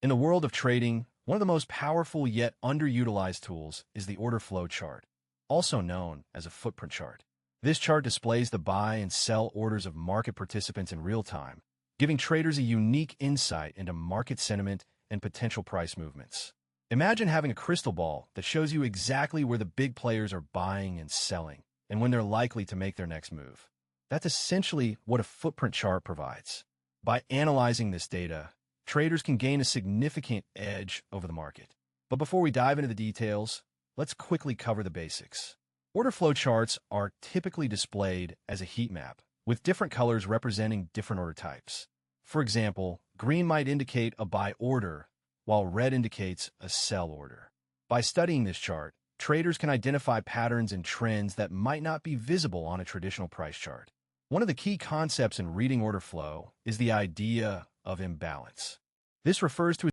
In the world of trading, one of the most powerful yet underutilized tools is the order flow chart, also known as a footprint chart. This chart displays the buy and sell orders of market participants in real time, giving traders a unique insight into market sentiment and potential price movements. Imagine having a crystal ball that shows you exactly where the big players are buying and selling, and when they're likely to make their next move. That's essentially what a footprint chart provides. By analyzing this data, traders can gain a significant edge over the market. But before we dive into the details, let's quickly cover the basics. Order flow charts are typically displayed as a heat map, with different colors representing different order types. For example, green might indicate a buy order, while red indicates a sell order. By studying this chart, traders can identify patterns and trends that might not be visible on a traditional price chart. One of the key concepts in reading order flow is the idea of imbalance. This refers to